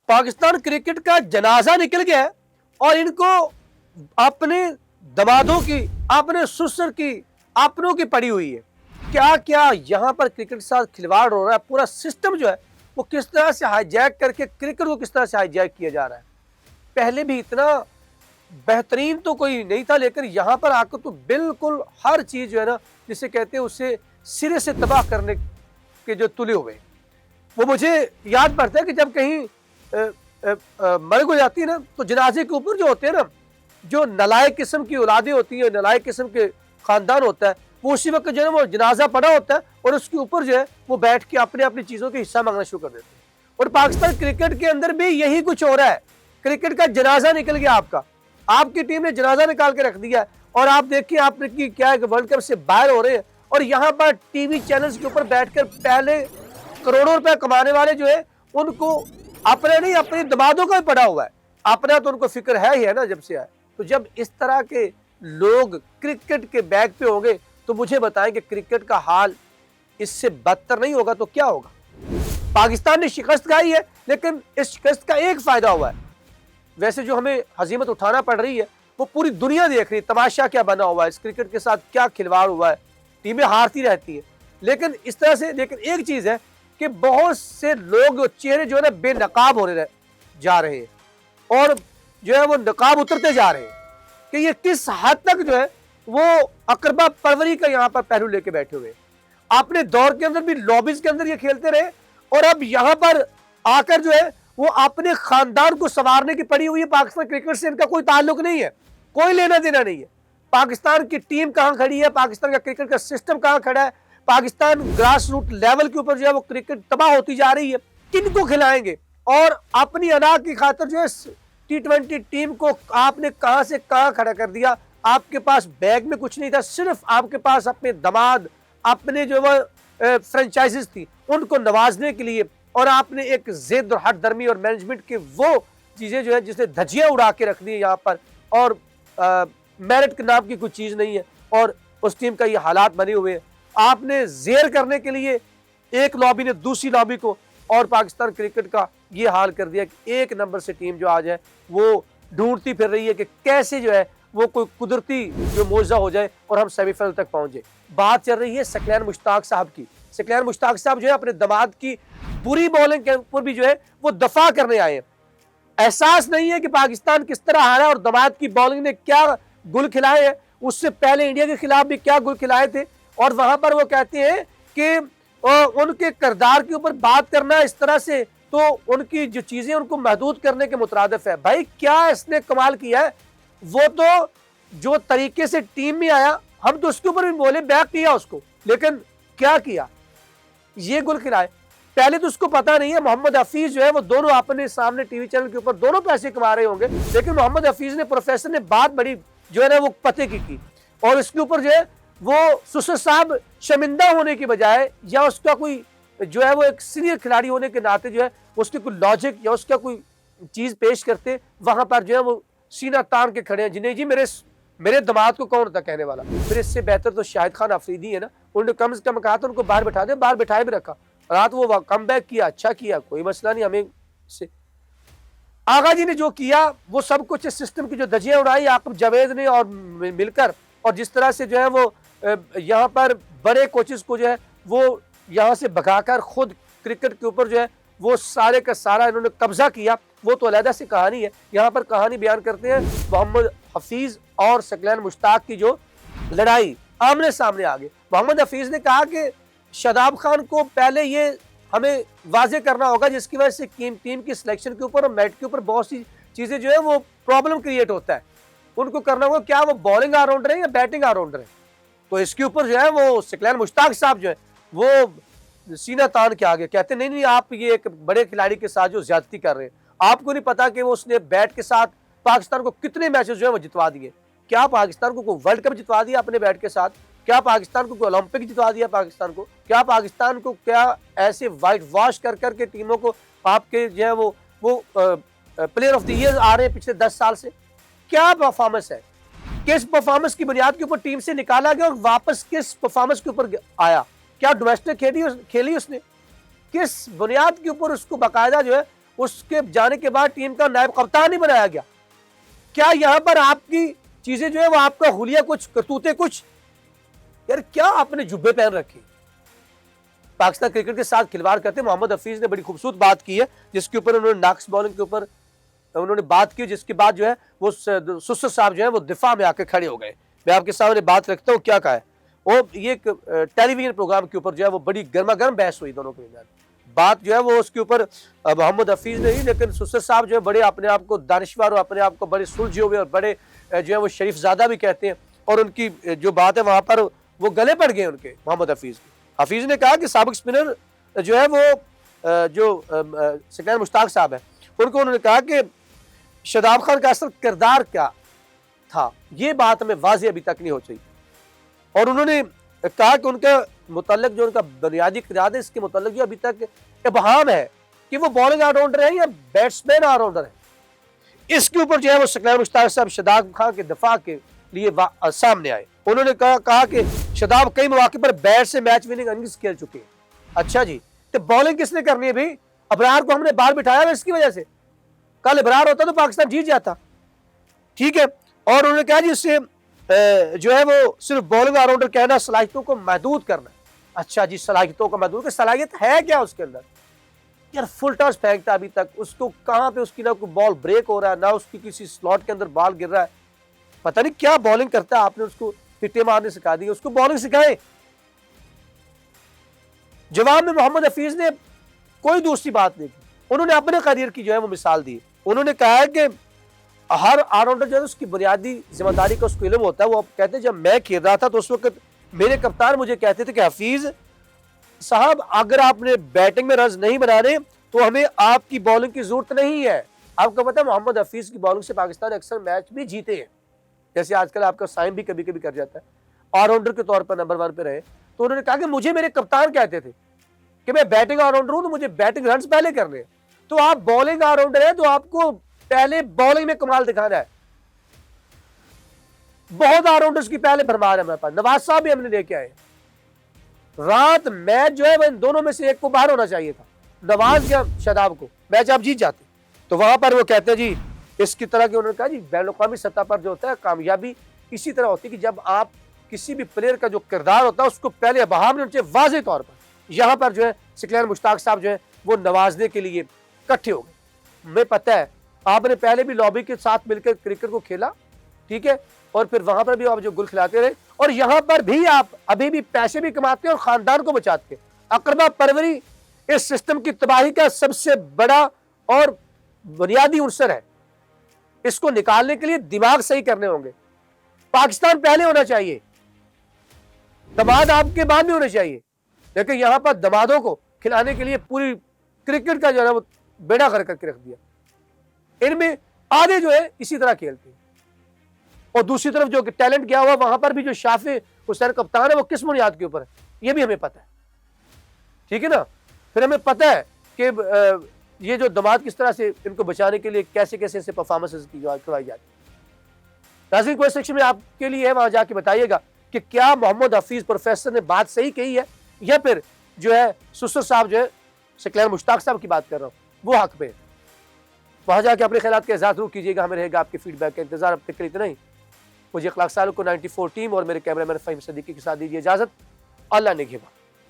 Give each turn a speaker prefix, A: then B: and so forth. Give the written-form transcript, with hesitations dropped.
A: Pakistan cricket का जनाजा निकल गया है और इनको अपने दमादों की, अपने ससुर की, अपनों की पड़ी हुई है। क्या क्या यहाँ पर क्रिकेट के साथ खिलवाड़ हो रहा है, पूरा सिस्टम जो है वो किस तरह से हाईजैक करके क्रिकेट को किस तरह से हाईजैक किया जा रहा है। पहले भी इतना बेहतरीन तो कोई नहीं था, लेकिन यहाँ पर आकर तो बिल्कुल हर चीज जो है ना, जिसे कहते हैं उसे सिरे से तबाह करने के जो तुले हुए। वो मुझे याद पड़ता है कि जब कहीं मर्ग हो जाती है ना, तो जनाजे के ऊपर जो होते हैं ना, जो नलायक किस्म की औलादें होती है, नलायक किस्म के खानदान होता है, वो उसी वक्त जो है वो जनाजा पड़ा होता है और उसके ऊपर जो है वो बैठ के अपने अपनी चीजों के हिस्सा मांगना शुरू कर देते हैं। और पाकिस्तान क्रिकेट के अंदर भी यही कुछ हो रहा है। क्रिकेट का जनाजा निकल गया आपका, आपकी टीम ने जनाजा निकाल के रख दिया और आप देखिए आपने क्या है, वर्ल्ड कप से बाहर हो रहे हैं और यहाँ पर टीवी चैनल्स के ऊपर बैठकर पहले करोड़ों रुपए कमाने वाले जो है उनको अपने नहीं, अपने दमादों का भी पड़ा हुआ है। अपना तो उनको फिक्र है ही है ना जब से आए। तो जब इस तरह के लोग क्रिकेट के बैग पे होंगे तो मुझे बताएं कि क्रिकेट का हाल इससे बदतर नहीं होगा तो क्या होगा। पाकिस्तान ने शिकस्त खाई है, लेकिन इस शिकस्त का एक फायदा हुआ है। वैसे जो हमें हजीमत उठाना पड़ रही है वो पूरी दुनिया देख रही है, तमाशा क्या बना हुआ है, इस क्रिकेट के साथ क्या खिलवाड़ हुआ है, टीमें हारती रहती है। लेकिन इस तरह से, लेकिन एक चीज है कि बहुत से लोग चेहरे जो है ना बेनकाब होने जा रहे हैं और जो है वो नकाब उतरते जा रहे हैं कि ये किस हद तक जो है वो अकरबा परवरी का यहाँ पर पहलू लेके बैठे हुए। आपने दौर के अंदर भी लॉबीज के अंदर ये खेलते रहे और अब यहाँ पर आकर जो है वो अपने खानदान को संवारने की पड़ी हुई है। पाकिस्तान क्रिकेट से इनका कोई ताल्लुक नहीं है, कोई लेना देना नहीं है। पाकिस्तान की टीम कहाँ खड़ी है, पाकिस्तान का क्रिकेट का सिस्टम कहाँ खड़ा है, पाकिस्तान ग्रास रूट लेवल के ऊपर जो है वो क्रिकेट तबाह होती जा रही है। किनको खिलाएंगे और अपनी अना की खातिर जो है T20 टीम को आपने कहां से कहां खड़ा कर दिया। आपके पास बैग में कुछ नहीं था, सिर्फ आपके पास अपने दमाद, अपने जो वो फ्रेंचाइजेस थी उनको नवाजने के लिए, और आपने एक जिद और हट दर्मी और मैनेजमेंट के वो चीजें जो है जिसने धज्जियां उड़ा के रख दी यहाँ पर, और मेरिट के नाम की कुछ चीज नहीं है और उस टीम का ये हालात बने हुए हैं। आपने जेर करने के लिए एक लॉबी ने दूसरी लॉबी को और पाकिस्तान क्रिकेट का ये हाल कर दिया कि एक नंबर से टीम जो आज है वो ढूंढती फिर रही है कि कैसे जो है वो कोई कुदरती जो मौजा हो जाए और हम सेमीफाइनल तक पहुंचे। बात चल रही है सकलैन मुश्ताक साहब की। सकलैन मुश्ताक साहब जो है अपने दमाद की बुरी बॉलिंग के ऊपर भी जो है वो दफा करने आए हैं। एहसास नहीं है कि पाकिस्तान किस तरह हारा और दमाद की बॉलिंग ने क्या गुल खिलाए हैं, उससे पहले इंडिया के खिलाफ भी क्या गुल खिलाए थे। और वहां पर वो कहते हैं कि उनके किरदार के ऊपर बात करना इस तरह से तो उनकी जो चीजें उनको महदूद करने के मुतरादिफ है। भाई क्या इसने कमाल किया है, वो तो जो तरीके से टीम में आया हम तो उसके ऊपर भी बोले, बैक किया उसको, लेकिन क्या किया, ये गुल खिलाए। पहले तो उसको पता नहीं है मोहम्मद हफीज जो है वो दोनों अपने सामने टीवी चैनल के ऊपर दोनों पैसे कमा रहे होंगे, लेकिन मोहम्मद हफीज ने, प्रोफेसर ने बात बड़ी जो है ना वो पते की और इसके ऊपर जो है वो सुसर साहब शर्मिंदा होने की बजाय या उसका कोई जो है वो एक सीनियर खिलाड़ी होने के नाते जो है उसके कोई लॉजिक या उसका कोई चीज पेश करते, वहां पर जो है वो सीना तान के खड़े हैं। जिन्हें जी मेरे दमाद को कौन था कहने वाला, फिर इससे बेहतर तो शाहिद खान अफरीदी है ना। उन्होंने कम से कम कहा था उनको बाहर बैठा दे, बाहर बैठाए भी रखा, रात वो कम बैक किया, अच्छा किया, कोई मसला नहीं। हमें से आगा जी ने जो किया वो सब कुछ इस सिस्टम की जो धज्जियां उड़ाई आकब जावेद ने और मिलकर, और जिस तरह से जो है वो यहाँ पर बड़े कोचेस को जो है वो यहाँ से भगाकर खुद क्रिकेट के ऊपर जो है वो सारे का सारा इन्होंने कब्जा किया, वो तो अलहदा सी कहानी है। यहाँ पर कहानी बयान करते हैं मोहम्मद हफीज और सकलैन मुश्ताक की जो लड़ाई आमने सामने आ गई। मोहम्मद हफीज ने कहा कि शादाब खान को पहले ये हमें वाजे करना होगा जिसकी वजह से टीम की सिलेक्शन के ऊपर और मैट के ऊपर बहुत सी चीजें जो है वो प्रॉब्लम क्रिएट होता है। उनको करना होगा क्या वो बॉलिंग ऑलराउंडर है या बैटिंग ऑलराउंडर है। तो इसके ऊपर जो है वो सकलैन मुश्ताक साहब जो है वो सीना तान के आगे कहते नहीं आप ये एक बड़े खिलाड़ी के साथ जो ज्यादती कर रहे हैं, आपको नहीं पता कि वो उसने बैट के साथ पाकिस्तान को कितने मैचेस जो है वो जितवा दिए। क्या पाकिस्तान को कोई वर्ल्ड कप जितवा दिया अपने बैट के साथ, क्या पाकिस्तान को कोई ओलंपिक जितवा दिया पाकिस्तान को, क्या पाकिस्तान को क्या ऐसे वाइट वॉश कर करके टीमों को आपके जो है वो प्लेयर ऑफ द ईयर आ रहे हैं पिछले 10 साल से। क्या परफॉर्मेंस है, किस परफॉर्मेंस की बुनियाद के ऊपर टीम से निकाला गया और वापस किस परफॉर्मेंस के ऊपर आया। क्या डोमेस्टिक खेली उसने, किस बुनियाद के ऊपर उसको बाकायदा जो है उसके जाने के बाद टीम का नायब कप्तान नहीं बनाया गया? क्या यहां पर आपकी चीजें जो है वो आपका हुलिया कुछ करतूते कुछ, यार क्या आपने जुब्बे पहन रखे? पाकिस्तान क्रिकेट के साथ खिलवाड़ करते मोहम्मद हफीज ने बड़ी खूबसूरत बात की है, जिसके ऊपर उन्होंने नाक्स बॉलिंग के ऊपर उन्होंने बात की, जिसके बाद जो है वो सुसर साहब जो है वो दिफा में आकर खड़े हो गए। मैं आपके सामने बात रखता हूँ क्या कहा है वो। ये एक टेलीविजन प्रोग्राम के ऊपर जो है वो बड़ी गर्मा गर्म बहस हुई दोनों के दरमियान। बात जो है वो उसके ऊपर मोहम्मद हफीज ने ही, लेकिन सुसर साहब जो है बड़े अपने आप को दानिशवर और अपने आप को बड़े सुलझे हुए और बड़े जो है वो शरीफ ज्यादा भी कहते हैं, और उनकी जो बात है वहां पर वो गले पड़ गए उनके मोहम्मद हफीज के। हफीज ने कहा कि साबिक स्पिनर जो है वो जो सिकंदर मुश्ताक साहब है उनको उन्होंने कहा कि शादाब खान का असल किरदार क्या था, ये बात हमें वाज़ेह अभी तक नहीं हो चाहिए। और उन्होंने कहा कि उनके मुतल्लिक जो उनका बुनियादी किरदार है इसके मुतल्लिक जो अभी तक इबहाम है कि वो बॉलिंग ऑलराउंडर है या बैट्समैन ऑलराउंडर है। इसके ऊपर जो है वो सिकंदर मुश्ताक साहब शादाब खान के दफा के लिए सामने आए। उन्होंने कहा कि शादाब कई मौके पर बैट से मैच विनिंग इनिंग्स खेल चुके हैं। अच्छा जी, तो बॉलिंग किसने करनी है भाई? अबरार को हमने बाहर बिठाया है इसकी वजह से, कल इबरार होता तो पाकिस्तान जीत जाता, ठीक है। और उन्होंने कहा जी इससे जो है वो सिर्फ बॉलिंग ऑलराउंडर कहना, सलाहियतों को महदूद करना। अच्छा जी, सलाहियतों को महदूद, सलाहियत है क्या उसके अंदर? यार फुल टॉस फेंकता अभी तक, उसको कहां पे उसकी ना कोई बॉल ब्रेक हो रहा है ना उसकी किसी स्लॉट के अंदर बॉल गिर रहा है, पता नहीं क्या बॉलिंग करता है। आपने उसको पिटे मारने सिखा दी, उसको बॉलिंग सिखाए। जवाब में मोहम्मद हफीज ने कोई दूसरी बात नहीं की, उन्होंने अपने करियर की जो है वो मिसाल दी। उन्होंने कहा है कि हर ऑलराउंडर जो है उसकी बुनियादी जिम्मेदारी का उसको इल्म होता है। वो कहते हैं जब मैं खेल रहा था तो उस वक्त मेरे कप्तान मुझे कहते थे कि हफीज साहब अगर आपने बैटिंग में रन नहीं बनाने तो हमें आपकी बॉलिंग की जरूरत नहीं है। आपको पता है मोहम्मद हफीज की बॉलिंग से पाकिस्तान अक्सर मैच भी जीते हैं, जैसे आजकल आपका साइम भी कभी कभी कर जाता है, ऑलराउंडर के तौर पर नंबर 1 पे रहे। तो उन्होंने कहा कि मुझे मेरे कप्तान कहते थे कि मैं बैटिंग ऑलराउंडर हूं तो मुझे बैटिंग रन पहले करने हैं। तो आप बॉलिंग ऑलराउंडर है तो आपको पहले बॉलिंग में कमाल दिखाना है। बहुत ऑलराउंडर्स की पहले भरमार है हमारे पास, नवाज साहब भी हमने लेके आए। रात मैच जो है इन दोनों में से एक को बाहर होना चाहिए था, नवाज या शादाब को, मैच आप जीत जाते। तो वहां पर वो कहते हैं जी इसकी तरह की, उन्होंने कहा जी बैनुल-अक़वामी सतह पर जो होता है कामयाबी इसी तरह होती है कि जब आप किसी भी प्लेयर का जो किरदार होता है उसको पहले बहाम होना चाहिए वाज़ेह तौर पर। यहां पर जो है सिकंदर मुश्ताक साहब जो है वो नवाजने के लिए इकट्ठे हो गए। हमें पता है आपने पहले भी लॉबी के साथ मिलकर क्रिकेट को खेला, ठीक है, और फिर वहां पर भी आप जो गुल खिलाते रहे, और यहां पर भी आप अभी भी पैसे भी कमाते और खानदान को बचाते। अकरबा परवरी इस सिस्टम की तबाही का सबसे बड़ा और बुनियादी उनसर है। इसको निकालने के लिए दिमाग सही करने होंगे। पाकिस्तान पहले होना चाहिए, दमाद आपके बाद में होने चाहिए, लेकिन यहां पर दमादों को खिलाने के लिए पूरी क्रिकेट का जो है वो बेड़ा गर्क करके रख दिया। इनमें आधे जो है इसी तरह खेलते हैं, और दूसरी तरफ जो टैलेंट गया हुआ वहां पर भी जो शाफी हुसैन कप्तान है वो किस बुनियाद के ऊपर है ये भी हमें पता है, ठीक है ना। फिर हमें पता है कि ये जो दमाद किस तरह से इनको बचाने के लिए कैसे कैसे ऐसे परफॉर्मेंसेस की करवाई जाती है। नाज़रीन कोई सेक्शन में आपके लिए है, वहां जाके बताइएगा कि क्या मोहम्मद हफीज प्रोफेसर ने बात सही कही है या फिर जो है सुसर साहब जो है सिकंदर मुश्ताक साहब की बात कर रहा हूँ वो हक पे। वहां जाके अपने ख्यालात का इज़हार जरूर कीजिएगा, हमें रहेगा आपके फीडबैक का इंतजार। अब तक के लिए इतना ही। मुझे इखलाक साल को 94 टीम और मेरे कैमरामैन फ़हीम सदीकी के साथ दीजिए इजाजत। अल्लाह ने